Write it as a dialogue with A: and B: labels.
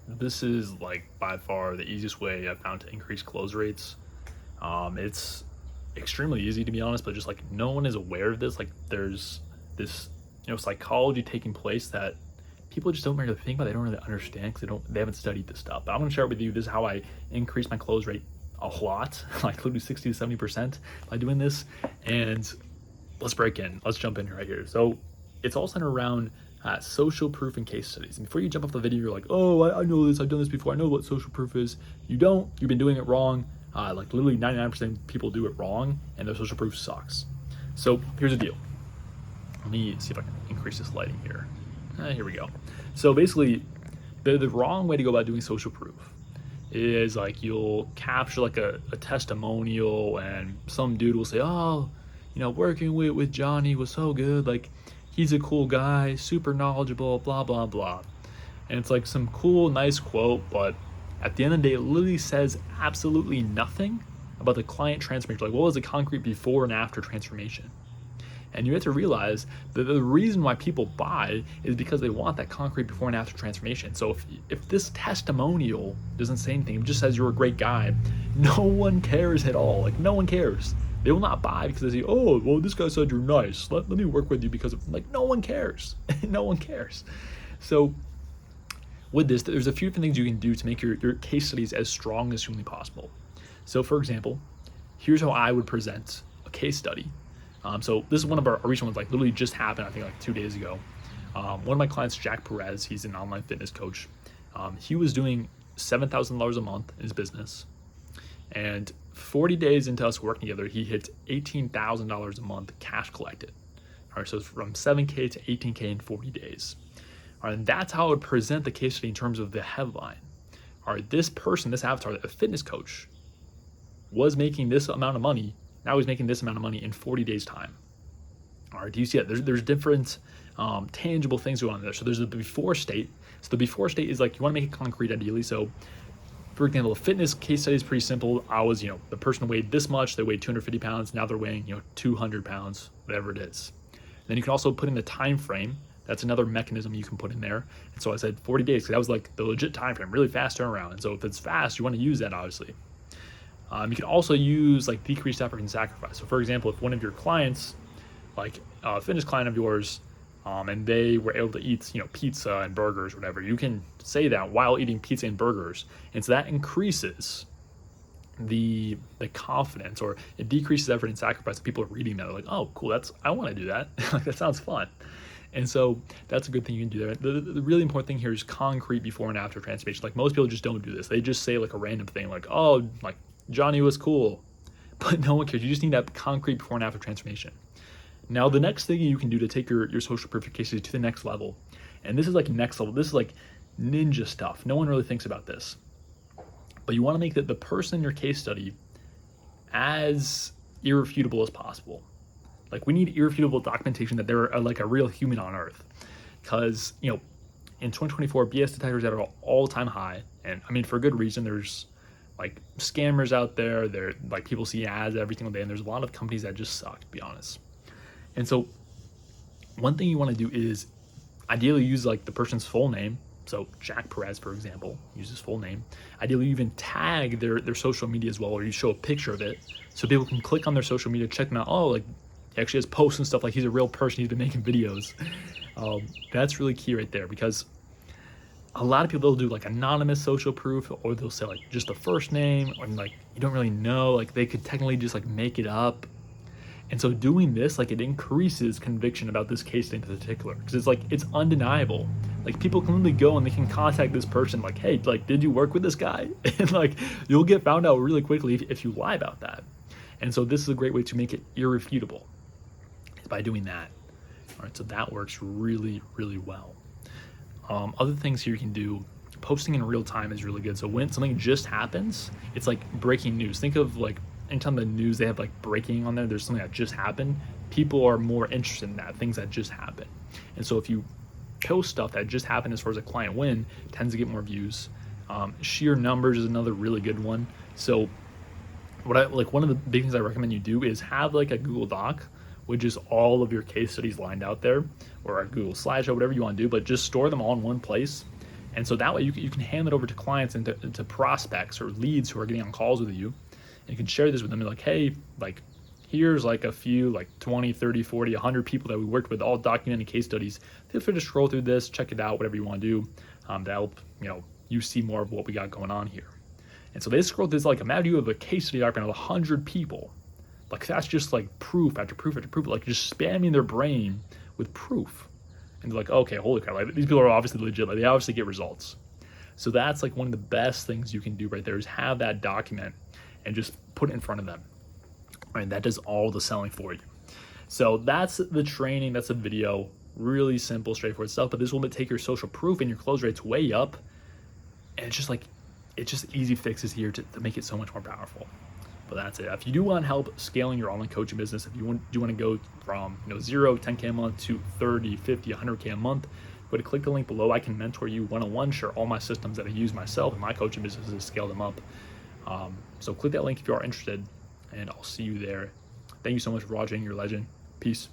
A: this is like by far the easiest way I've found to increase close rates. It's extremely easy to be honest, but just like no one is aware of this. Like there's this, psychology taking place that people just don't really think about. They don't really understand because they haven't studied this stuff. But I'm gonna share with you this is how I increase my close rate a lot, like literally 60 to 70% by doing this. And let's jump in right here. So it's all centered around social proof and case studies. And before you jump off the video, you're like, oh, I know this, I've done this before, I know what social proof is. You don't, you've been doing it wrong. Like literally 99% of people do it wrong and their social proof sucks. So here's the deal. Let me see if I can increase this lighting here. Here we go. So basically, the wrong way to go about doing social proof is like you'll capture like a testimonial and some dude will say, oh, working with Johnny was so good. Like he's a cool guy, super knowledgeable, blah, blah, blah. And it's like some cool, nice quote, but at the end of the day, it literally says absolutely nothing about the client transformation. Like what was the concrete before and after transformation? And you have to realize that the reason why people buy is because they want that concrete before and after transformation. So if this testimonial doesn't say anything, it just says you're a great guy, no one cares at all. Like no one cares. They will not buy because they say, oh, well, this guy said you're nice. Let me work with you because of, like, no one cares. No one cares. So with this, there's a few different things you can do to make your case studies as strong as humanly possible. So for example, here's how I would present a case study. So this is one of our recent ones, like literally just happened, I think like 2 days ago. One of my clients, Jack Perez, he's an online fitness coach. He was doing $7,000 a month in his business. And 40 days into us working together, he hit $18,000 a month cash collected. All right, so it's from 7K to 18K in 40 days. All right, and that's how I would present the case study in terms of the headline. All right, this person, this avatar, a fitness coach, was making this amount of money. Now he's making this amount of money in 40 days time. All right, do you see that? There's different tangible things going on there. So there's the before state. So the before state is like you want to make it concrete ideally. So for example, a fitness case study is pretty simple. I was, the person weighed this much, they weighed 250 pounds. Now they're weighing, 200 pounds, whatever it is. Then you can also put in the time frame. That's another mechanism you can put in there. And so I said 40 days because that was like the legit time frame, really fast turnaround. And so if it's fast, you want to use that obviously. You can also use like decreased effort and sacrifice. So for example, if one of your clients, like a fitness client of yours, and they were able to eat, pizza and burgers, whatever, you can say that while eating pizza and burgers. And so that increases the confidence, or it decreases effort and sacrifice. People are reading that, they're like, oh, cool, I want to do that. Like that sounds fun. And so that's a good thing you can do there. The really important thing here is concrete before and after transformation. Like most people just don't do this. They just say like a random thing like, oh, like Johnny was cool, but no one cares. You just need that concrete before and after transformation. Now, the next thing you can do to take your social proof cases to the next level, and this is like next level, this is like ninja stuff. No one really thinks about this, but you want to make the person in your case study as irrefutable as possible. Like we need irrefutable documentation that they're like a real human on earth. Because, in 2024, BS detectors are at an all-time high. And I mean, for a good reason. There's like scammers out there. They're like people see ads every single day. And there's a lot of companies that just suck, to be honest. And so one thing you want to do is ideally use like the person's full name. So Jack Perez, for example, use his full name. Ideally, you even tag their social media as well, or you show a picture of it so people can click on their social media, check them out. Oh, like he actually has posts and stuff, like he's a real person, he's been making videos. That's really key right there, because a lot of people, they'll do like anonymous social proof, or they'll say like just the first name, or like you don't really know, like they could technically just like make it up. And so doing this, like it increases conviction about this case in particular, because it's like, it's undeniable. Like people can literally go and they can contact this person like, hey, like, did you work with this guy? And like, you'll get found out really quickly if you lie about that. And so this is a great way to make it irrefutable, is by doing that. All right, so that works really, really well. Other things here you can do, posting in real time is really good. So when something just happens, it's like breaking news. Think of like, anytime the news, they have like breaking on there's something that just happened, people are more interested in that, things that just happened. And so if you post stuff that just happened as far as a client win, tends to get more views. Sheer numbers is another really good one. So one of the big things I recommend you do is have like a Google Doc, which is all of your case studies lined out there, or a Google slideshow, whatever you want to do, but just store them all in one place. And so that way you can hand it over to clients and to prospects or leads who are getting on calls with you. And you can share this with them. Be like, hey, like, here's like a few, like 20, 30, 40, 100 people that we worked with, all documented case studies. Feel free to scroll through this, check it out, whatever you want to do to help, you see more of what we got going on here. And so they scroll through this, like, imagine you have a case study document of 100 people. Like, that's just like proof after proof after proof, like just spamming their brain with proof. And they're like, okay, holy crap, like, these people are obviously legit, like they obviously get results. So that's like one of the best things you can do right there, is have that document and just put it in front of them. Right, that does all the selling for you. So that's the training, that's a video, really simple, straightforward stuff, but this will take your social proof and your close rates way up. And it's just easy fixes here to make it so much more powerful. But that's it. If you do want help scaling your online coaching business, if you do want to go from 0, 10K a month to 30, 50, 100K a month, go to click the link below. I can mentor you one-on-one, share all my systems that I use myself in my coaching business to scale them up. So click that link if you are interested, and I'll see you there. Thank you so much for watching. You're a legend. Peace.